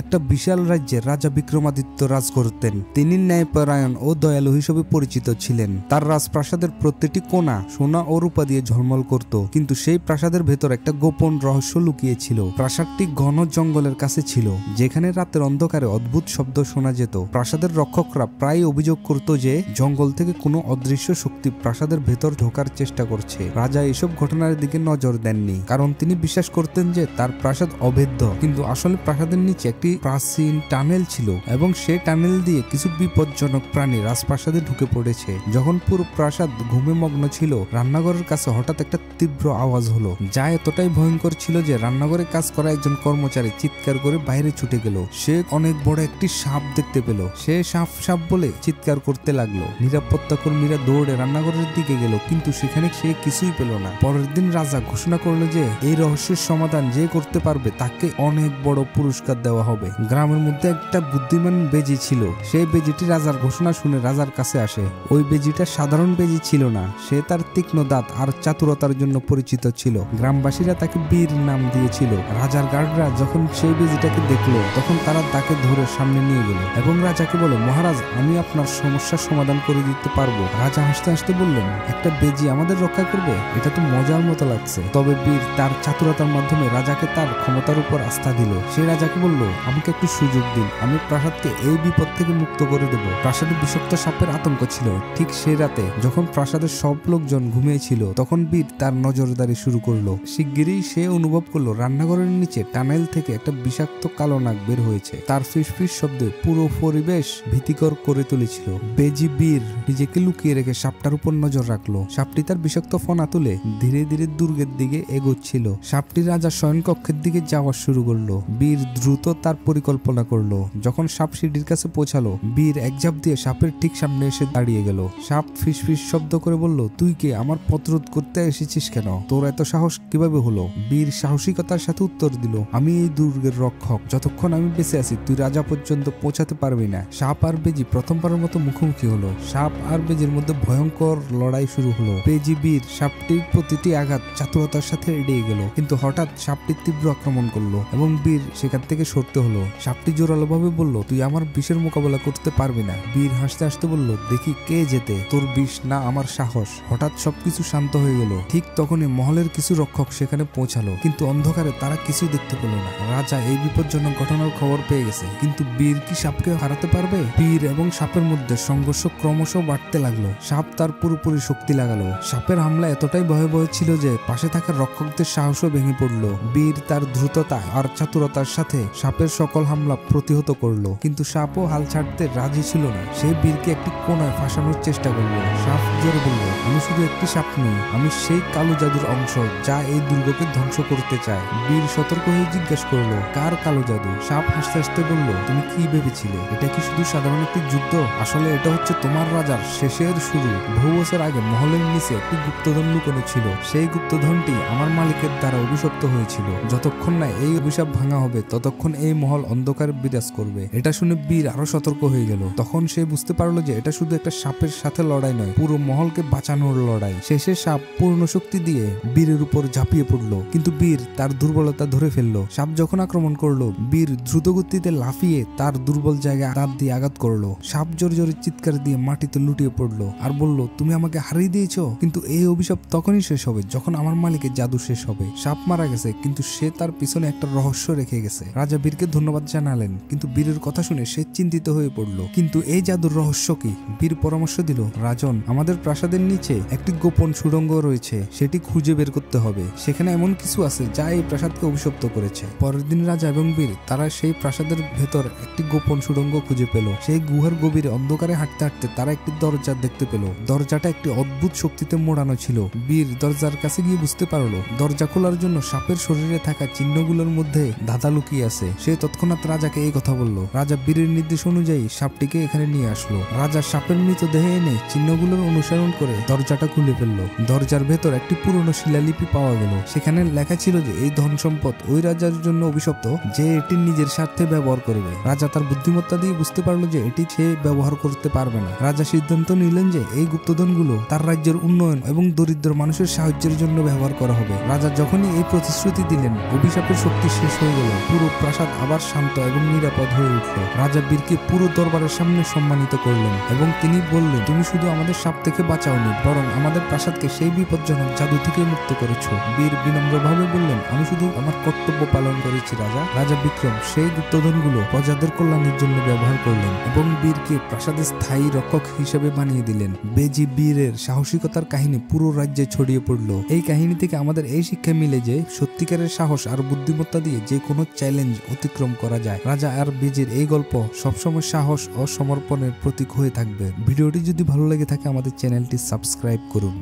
একটা বিশাল রাজ্যের রাজা বিক্রমাদিত্য রাজ করতেন। তিনি ন্যায়পরায়ণ ও দয়ালু হিসেবে পরিচিত ছিলেন। তার রাজপ্রাসাদের প্রতিটি কোণা সোনা ও রূপা দিয়ে ঝলমল করত, কিন্তু সেই প্রাসাদের ভেতর একটা গোপন রহস্য লুকিয়ে ছিল। প্রাসাদটি ঘন জঙ্গলের কাছে ছিল, যেখানে রাতের অন্ধকারে অদ্ভুত শব্দ শোনা যেত। প্রাসাদের রক্ষকরা প্রায় অভিযোগ করত যে জঙ্গল থেকে কোনো অদৃশ্য শক্তি প্রাসাদের ভেতর ঢোকার চেষ্টা করছে। রাজা এসব ঘটনার দিকে নজর দেননি, কারণ তিনি বিশ্বাস করতেন যে তার প্রাসাদ অভেদ্য। কিন্তু আসলে প্রাসাদের নিচে একটি প্রাচীন টানেল ছিল, এবং সেই টানেল দিয়ে কিছু বিপজ্জনক প্রাণী রাজপ্রাসাদে ঢুকে পড়েছে। যখন পুরো প্রাসাদ ঘুমে মগ্ন ছিল, রান্নাঘরের কাছে হঠাৎ একটা তীব্র আওয়াজ হলো, যা এতটাই ভয়ঙ্কর ছিল যে রান্নাঘরে কাজ করা একজন কর্মচারী চিৎকার করে বাইরে ছুটে গেল। সে অনেক বড় একটি সাপ দেখতে পেল। সে সাপ সাপ বলে চিৎকার করতে লাগলো। নিরাপত্তা কর্মীরা দৌড়ে রান্নাঘরের দিকে গেল, কিন্তু সেখানে সে কিছুই পেল না। পরের দিন রাজা ঘোষণা করলো যে এই রহস্যের সমাধান যে করতে পারবে তাকে অনেক বড় পুরস্কার দেওয়া হবে। গ্রামের মধ্যে একটা বুদ্ধিমান বেজি ছিল। সেই বেজিটি রাজার ঘোষণা শুনে রাজার কাছে আসে। ওই বেজিটা সাধারণ বেজি ছিল না, সে তার তীক্ষ্ণ দাঁত আর চাতুরতার জন্য পরিচিত ছিল। গ্রামবাসীরা তাকে বীর নাম দিয়েছিল। রাজার গার্ডরা যখন সেই বেজিটাকে দেখলো, তখন তারা তাকে ধরে সামনে নিয়ে গেল এবং রাজাকে বলে, মহারাজ, আমি আপনার সমস্যার সমাধান করে দিতে পারবো। রাজা হাসতে হাসতে বললেন, একটা বেজি আমাদের রক্ষা করবে? এটা তো মজার মতো লাগছে। তবে বীর তার চাতুরতার মাধ্যমে রাজাকে তার ক্ষমতার উপর আস্থা দিল। সে রাজাকে বলল, আমাকে একটু সুযোগ দিন, আমি প্রাসাদকে এই বিপদ থেকে মুক্ত করে দেব। প্রাসাদে বিষাক্ত সাপের আতঙ্ক ছিল। ঠিক সেই রাতে যখন প্রাসাদের সব লোকজন ঘুমিয়েছিল, তখন বীর তার নজরদারি শুরু করলো। শিগগিরই সে অনুভব করলো রান্নাঘরের নিচে টানেল থেকে একটা বিষাক্ত কালো নাগ বের হয়েছে। তার ফিসফিস শব্দে পুরো পরিবেশ ভীতিকর করে তুলেছিল। বেজি বীর নিজেকে লুকিয়ে রেখে সাপটার উপর নজর রাখলো। সাপটি তার বিষাক্ত ফনা তুলে ধীরে ধীরে দুর্গের দিকে এগোচ্ছিল। সাপটি রাজার শয়নকক্ষের দিকে যাওয়া শুরু করলো। বীর দ্রুত তার পরিকল্পনা করলো। যখন সাপ সিঁড়ির কাছে পৌঁছালো, বীর এক ঝাঁপ দিয়ে সাপের ঠিক সামনে এসে দাঁড়িয়ে গেল। সাপ ফিসফিস শব্দ করে বলল, তুই কে? আমার পথ রোধ করতে এসেছিস কেন? তোর এত সাহস কিভাবে হলো? বীর সাহসিকতার সাথে উত্তর দিল, আমি এই দুর্গের রক্ষক। যতক্ষণ আমি বেঁচে আছি তুই রাজা পর্যন্ত পৌঁছাতে পারবি না। সাপ আর বেজি প্রথমবারের মতো মুখোমুখি হলো। সাপ আর বেজির মধ্যে ভয়ঙ্কর লড়াই শুরু হলো। বেজি বীর সাপটির প্রতিটি আঘাত চাতুরতার সাথে এড়িয়ে গেল, কিন্তু হঠাৎ সাপটি তীব্র আক্রমণ করলো এবং বীর সেখান থেকে সরতে হলো। সাপটি জোরালো ভাবে বলল, তুই আমার বিষের মোকাবেলা করতে পারবি না। বীর হাসতে হাসতে বলল, দেখি কে জেতে, তোর বিষ না আমার সাহস। হঠাৎ সবকিছু শান্ত হয়ে গেল। ঠিক তখনই মহলের কিছু রক্ষক সেখানে পৌঁছালো, কিন্তু অন্ধকারে তারা কিছু দেখতে পেল না। রাজা এই বিপজ্জনক ঘটনার খবর পেয়ে গেছে, কিন্তু বীর কি সাপকে হারাতে পারবে? বীর এবং সাপের মধ্যে সংঘর্ষ ক্রমশ বাড়তে লাগলো। সাপ তার পুরোপুরি শক্তি লাগালো। সাপের হামলা এতটাই ভয়াবহ ছিল যে পাশে থাকা রক্ষকদের সাহসও ভেঙে পড়লো। বীর তার দ্রুততা আর চাতুরতার সাথে সাপের সকল হামলা প্রতিহত করলো, কিন্তু সাপও হাল ছাড়তে রাজি ছিল না। সে বীরকে একটি কোণায় ফাঁসানোর চেষ্টা করলো। সাপ জোরে বলল, আমি শুধু একটি সাপ নই, আমি সেই কালো জাদুর অংশ যা এই দুর্গকে ধ্বংস করতে চায়। বীর সতর্ক হয়ে জিজ্ঞেস করলো, কার কালো জাদু? সাপ হাসতে হাসতে বলল, তুমি কি ভেবেছিলে এটা কি শুধু সাধারণ একটি যুদ্ধ? আসলে এটা হচ্ছে তোমার রাজার শেষের শুরু। বহু বছর আগে মহলের নিচে একটি গুপ্তধন লুকানো ছিল। সেই গুপ্তধনটি আমার মালিকের দ্বারা অভিশপ্ত হয়েছিল। যতক্ষণ না এই অভিশাপ ভাঙা হবে, ততক্ষণ এই মহল অন্ধকার বিরাজ করবে। এটা শুনে বীর আরো সতর্ক হয়ে গেল। তখন সে বুঝতে পারলো যে এটা শুধু একটা সাপের সাথে লড়াই নয়, পুরো মহলকে বাঁচানোর লড়াই। শেষে সাপ পূর্ণ শক্তি দিয়ে বীরের উপর ঝাঁপিয়ে পড়লো, কিন্তু বীর তার দুর্বলতা ধরে ফেললো। সাপ যখন আক্রমণ করলো, বীর দ্রুত গতিতে লাফিয়ে তার দুর্বল জায়গায় দাঁত দিয়ে আঘাত করলো। সাপ জোরে জোরে চিৎকার দিয়ে মাটিতে লুটিয়ে পড়লো আর বলল, তুমি আমাকে হারিয়ে দিয়েছো, কিন্তু এই অভিশাপ তখনই শেষ হবে যখন আমার মালিকের জাদু শেষ হবে। সাপ মারা গেছে, কিন্তু সে তার পিছনে একটা রহস্য রেখে গেছে। রাজা বীরকে ধন্যবাদ জানালেন, কিন্তু বীরের কথা শুনে সে চিন্তিত হয়ে পড়লো। কিন্তু এই জাদুর রহস্য কি? বীর পরামর্শ দিল, রাজন, আমাদের প্রাসাদের নিচে একটি গোপন সুড়ঙ্গ রয়েছে, সেটি খুঁজে বের করতে হবে। সেখানে এমন কিছু আছে যা এই প্রাসাদকে অভিশপ্ত করেছে। পরের দিন রাজা এবং বীর তারা সেই প্রাসাদের ভেতর একটি গোপন সুড়ঙ্গ খুঁজে পেল। সেই গুহার গভীরে অন্ধকারে হাঁটতে হাঁটতে তারা একটি দরজা দেখতে পেল। দরজাটা একটি অদ্ভুত শক্তিতে মোড়ানো ছিল। বীর দরজার কাছে গিয়ে বুঝতে পারলো দরজা খোলার জন্য সাপের শরীরে থাকা চিহ্নগুলোর মধ্যে ধাঁধা লুকিয়ে আছে। সে তৎক্ষণাৎ রাজাকে এই কথা বলল। রাজা বীরের নির্দেশ অনুযায়ী সাপটিকে এখানে নিয়ে আসলো। রাজা সাপের মৃতদেহে এনে চিহ্নগুলোর অনুসরণ করে দরজাটা খুলে ফেললো। দরজার ভেতর একটি পুরনো শিলালিপি পাওয়া গেল। সেখানে লেখা ছিল যে এই ধন সম্পদ ওই রাজার জন্য অভিশপ্ত যে এটি নিজের স্বার্থে ব্যবহার করবে। রাজা তার বুদ্ধিমত্তা দিয়ে বুঝতে পারলো যে এটি সে ব্যবহার করতে পারবে না। রাজা সিদ্ধান্ত নিলেন যে এই গুপ্তধনগুলো তার রাজ্যের উন্নয়ন এবং দরিদ্র মানুষের সাহায্যের জন্য ব্যবহার করা হবে। রাজা যখনই এই প্রতিশ্রুতি দিলেন, অভিশাপের শক্তি শেষ হয়ে গেল। পুরো প্রাসাদ আবার শান্ত এবং নিরাপদ হয়ে উঠল। রাজা বীরকে পুরো দরবারের সামনে সম্মানিত করলেন এবং তিনি বললেন, তুমি শুধু আমাদের সাপ থেকে বাঁচাওনি, বরং আমাদের প্রাসাদকে সেই বিপজ্জনক জাদু থেকে মুক্ত করেছো। বীর বিনম্রভাবে বললেন, আমি শুধু আমার কর্তব্য পালন করেছি রাজা। রাজা বিক্রম সেই গুপ্তধনগুলো প্রজাদের কল্যাণের জন্য ব্যবহার করলেন এবং বীরকে প্রাসাদের স্থায়ী রক্ষক হিসেবে বানিয়ে দিলেন। বেজি বীরের সাহসিকতার কাহিনী পুরো রাজ্যে ছড়িয়ে পড়ল। এই কাহিনী থেকে আমাদের এই শিক্ষা মিলে যে সত্যিকারের সাহস আর বুদ্ধিমত্তা দিয়ে যে কোনো চ্যালেঞ্জ অতিক্রম করা যায়। রাজা আর বেজির এই গল্প সবসময় সাহস ও সমর্পণের প্রতীক হয়ে থাকবে। ভিডিওটি যদি ভালো লেগে থাকে আমাদের চ্যানেলটি সাবস্ক্রাইব করুন।